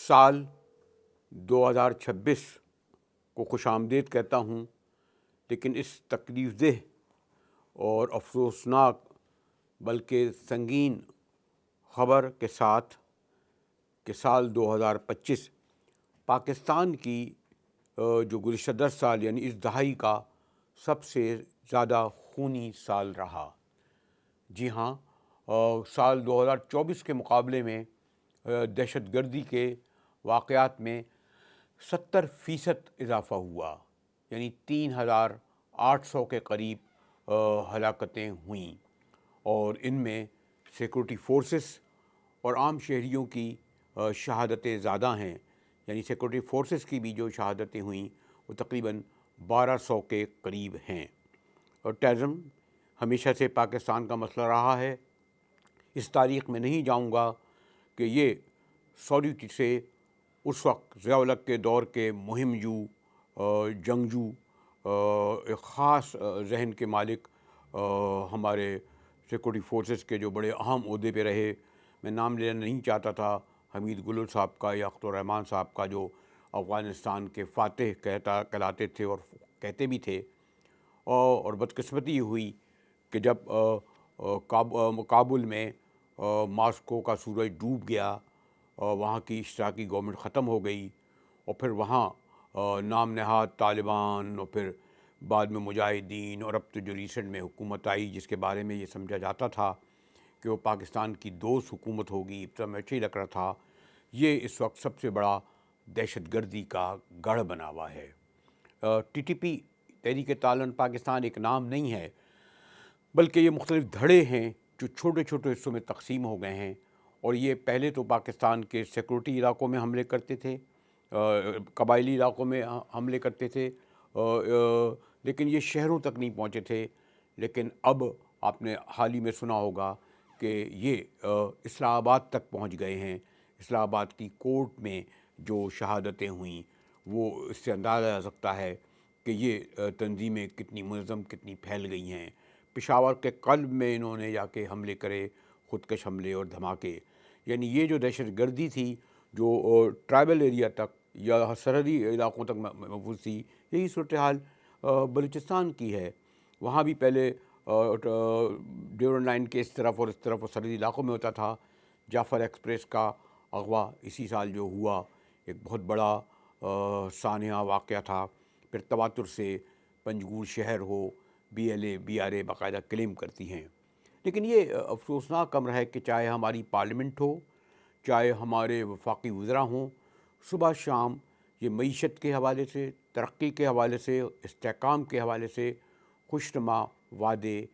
سال 2026 کو خوش آمدید کہتا ہوں، لیکن اس تکلیف دہ اور افسوسناک بلکہ سنگین خبر کے ساتھ کہ سال 2025 پاکستان کی جو گزشتہ 10 سال یعنی اس دہائی کا سب سے زیادہ خونی سال رہا۔ جی ہاں، سال 2024 کے مقابلے میں دہشت گردی کے واقعات میں 70% اضافہ ہوا، یعنی 3800 کے قریب ہلاکتیں ہوئیں، اور ان میں سیکورٹی فورسز اور عام شہریوں کی شہادتیں زیادہ ہیں، یعنی سیکورٹی فورسز کی بھی جو شہادتیں ہوئیں وہ تقریباً 1200 کے قریب ہیں۔ اور ٹیررزم ہمیشہ سے پاکستان کا مسئلہ رہا ہے۔ اس تاریخ میں نہیں جاؤں گا کہ یہ سعودی سے اس وقت ضیاء الحق کے دور کے مہم جو جنگجو ایک خاص ذہن کے مالک ہمارے سیکورٹی فورسز کے جو بڑے اہم عہدے پہ رہے، میں نام لینا نہیں چاہتا تھا، حمید گلر صاحب کا یا اختر الرحمان صاحب کا، جو افغانستان کے فاتح کہلاتے تھے اور کہتے بھی تھے۔ اور بدقسمتی یہ ہوئی کہ جب کابل میں ماسکو کا سورج ڈوب گیا، وہاں کی اشتراکی گورنمنٹ ختم ہو گئی، اور پھر وہاں نام نہاد طالبان اور پھر بعد میں مجاہدین، اور اب تو جو ریسنٹ میں حکومت آئی جس کے بارے میں یہ سمجھا جاتا تھا کہ وہ پاکستان کی دوست حکومت ہوگی، ابتدا میں اچھا ہی لگ رہا تھا، یہ اس وقت سب سے بڑا دہشت گردی کا گڑھ بنا ہوا ہے۔ ٹی ٹی پی تحریک تعاون پاکستان ایک نام نہیں ہے، بلکہ یہ مختلف دھڑے ہیں جو چھوٹے چھوٹے حصوں میں تقسیم ہو گئے ہیں، اور یہ پہلے تو پاکستان کے سیکورٹی علاقوں میں حملے کرتے تھے، قبائلی علاقوں میں حملے کرتے تھے، لیکن یہ شہروں تک نہیں پہنچے تھے۔ لیکن اب آپ نے حال ہی میں سنا ہوگا کہ یہ اسلام آباد تک پہنچ گئے ہیں۔ اسلام آباد کی کورٹ میں جو شہادتیں ہوئیں وہ اس سے اندازہ لگا سکتا ہے کہ یہ تنظیمیں کتنی منظم، کتنی پھیل گئی ہیں۔ پشاور کے قلب میں انہوں نے جا کے حملے کرے، خودکش حملے اور دھماکے، یعنی یہ جو دہشت گردی تھی جو ٹرائبل ایریا تک یا سرحدی علاقوں تک محفوظ تھی، یہی صورتحال بلوچستان کی ہے۔ وہاں بھی پہلے ڈیورنڈ لائن کے اس طرف اور اس طرف اور سرحدی علاقوں میں ہوتا تھا۔ جعفر ایکسپریس کا اغوا اسی سال جو ہوا، ایک بہت بڑا سانحہ واقعہ تھا۔ پھر تواتر سے پنجگور شہر ہو، B L A B R A باقاعدہ کلیم کرتی ہیں۔ لیکن یہ افسوسناک امر ہے کہ چاہے ہماری پارلیمنٹ ہو، چاہے ہمارے وفاقی وزراء ہوں، صبح شام یہ معیشت کے حوالے سے، ترقی کے حوالے سے، استحکام کے حوالے سے خوشنما وعدے،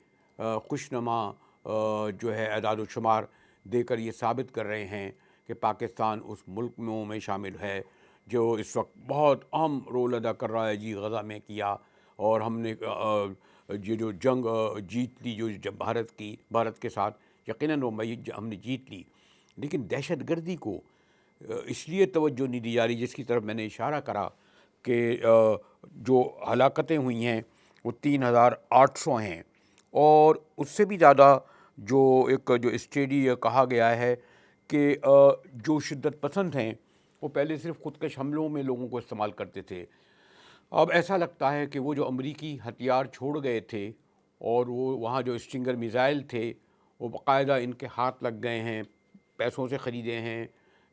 خوشنما جو ہے اعداد و شمار دے کر یہ ثابت کر رہے ہیں کہ پاکستان اس ملکوں میں شامل ہے جو اس وقت بہت اہم رول ادا کر رہا ہے۔ جی غزہ میں کیا، اور ہم نے یہ جو جنگ جیت لی جو بھارت کے ساتھ، یقیناً وہ ہم نے جیت لی، لیکن دہشت گردی کو اس لیے توجہ نہیں دی جا رہی، جس کی طرف میں نے اشارہ کرا کہ جو ہلاکتیں ہوئی ہیں وہ 3800 ہیں، اور اس سے بھی زیادہ جو اسٹیڈی کہا گیا ہے کہ جو شدت پسند ہیں وہ پہلے صرف خودکش حملوں میں لوگوں کو استعمال کرتے تھے، اب ایسا لگتا ہے کہ وہ جو امریکی ہتھیار چھوڑ گئے تھے اور وہ وہاں جو اسٹنگر میزائل تھے وہ باقاعدہ ان کے ہاتھ لگ گئے ہیں، پیسوں سے خریدے ہیں،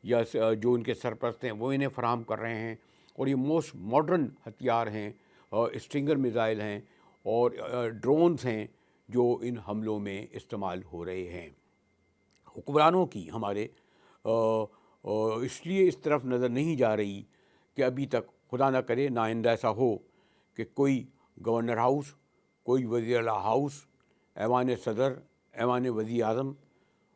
یا جو ان کے سرپرست ہیں وہ انہیں فراہم کر رہے ہیں، اور یہ موسٹ ماڈرن ہتھیار ہیں، اسٹنگر میزائل ہیں اور ڈرونز ہیں جو ان حملوں میں استعمال ہو رہے ہیں۔ حکمرانوں کی ہمارے اس لیے اس طرف نظر نہیں جا رہی کہ ابھی تک خدا نہ کرے نائندہ ایسا ہو کہ کوئی گورنر ہاؤس، کوئی وزیر اعلیٰ ہاؤس، ایوان صدر، ایوان وزیر اعظم،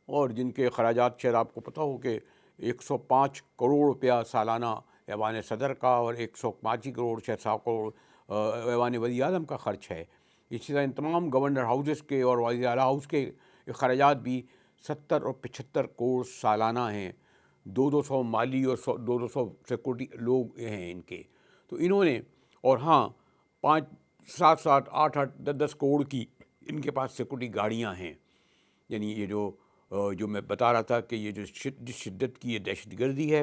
اور جن کے اخراجات شاید آپ کو پتہ ہو کہ 105 کروڑ روپیہ سالانہ ایوان صدر کا اور 105 کروڑ 600 کروڑ ایوان وزیر اعظم کا خرچ ہے۔ اسی طرح ان تمام گورنر ہاؤسز کے اور وزیر اعلیٰ ہاؤس کے اخراجات بھی 70 اور 75 کروڑ سالانہ ہیں۔ 200 مالی اور 200 سیکورٹی لوگ ہیں ان کے، تو انہوں نے، اور ہاں 7 8 10 کروڑ کی ان کے پاس سیکورٹی گاڑیاں ہیں۔ یعنی یہ جو میں بتا رہا تھا کہ یہ جو جس شدت کی یہ دہشت گردی ہے،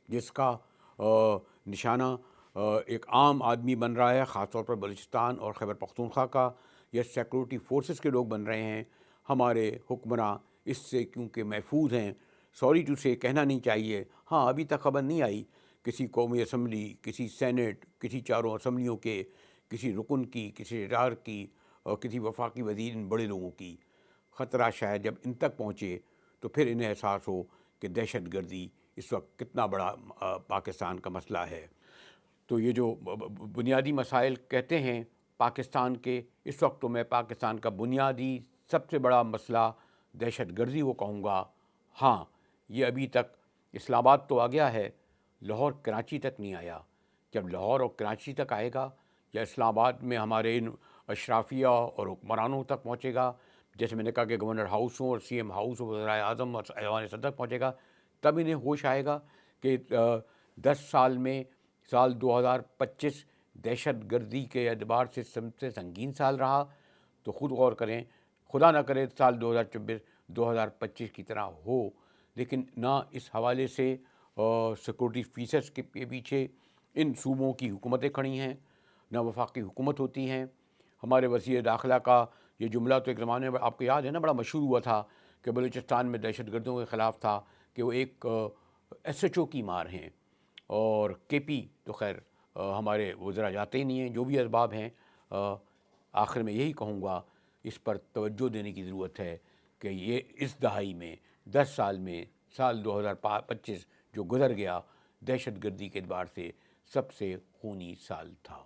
جس کا نشانہ ایک عام آدمی بن رہا ہے، خاص طور پر بلوچستان اور خیبر پختونخوا کا، یا سیکورٹی فورسز کے لوگ بن رہے ہیں۔ ہمارے حکمراں اس سے کیونکہ محفوظ ہیں، سوری ٹو سے کہنا نہیں چاہیے، ہاں ابھی تک خبر نہیں آئی کسی قومی اسمبلی، کسی سینٹ، کسی چاروں اسمبلیوں کے کسی رکن کی، کسی ریٹائر کی، اور کسی وفاقی وزیر، ان بڑے لوگوں کی۔ خطرہ شاید جب ان تک پہنچے تو پھر انہیں احساس ہو کہ دہشت گردی اس وقت کتنا بڑا پاکستان کا مسئلہ ہے۔ تو یہ جو بنیادی مسائل کہتے ہیں پاکستان کے، اس وقت تو میں پاکستان کا بنیادی سب سے بڑا مسئلہ دہشت گردی کو کہوں گا۔ ہاں، یہ ابھی تک اسلام آباد تو آ گیا ہے، لاہور کراچی تک نہیں آیا۔ جب لاہور اور کراچی تک آئے گا، یا اسلام آباد میں ہمارے ان اشرافیہ اور حکمرانوں تک پہنچے گا، جیسے میں نے کہا کہ گورنر ہاؤس ہو اور سی ایم ہاؤس ہو، وزرائے اعظم اور ایوان صدر پہنچے گا، تب انہیں ہوش آئے گا کہ 10 سال میں سال 2025 دہشت گردی کے اعتبار سے سب سے سنگین سال رہا۔ تو خود غور کریں، خدا نہ کرے سال 2025 کی طرح ہو، لیکن نہ اس حوالے سے سیکورٹی فیسز کے پیچھے ان صوبوں کی حکومتیں کھڑی ہیں، نہ وفاقی حکومت ہوتی ہیں۔ ہمارے وزیر داخلہ کا یہ جملہ تو ایک زمانے میں آپ کو یاد ہے نا، بڑا مشہور ہوا تھا کہ بلوچستان میں دہشت گردوں کے خلاف تھا کہ وہ ایک ایس ایچ او کی مار ہیں، اور کے پی تو خیر ہمارے وزراء جاتے ہی نہیں ہیں، جو بھی اسباب ہیں۔ آخر میں یہی کہوں گا، اس پر توجہ دینے کی ضرورت ہے کہ یہ اس دہائی میں 10 سال میں سال 2025 جو گزر گیا، دہشت گردی کے اعتبار سے سب سے خونی سال تھا۔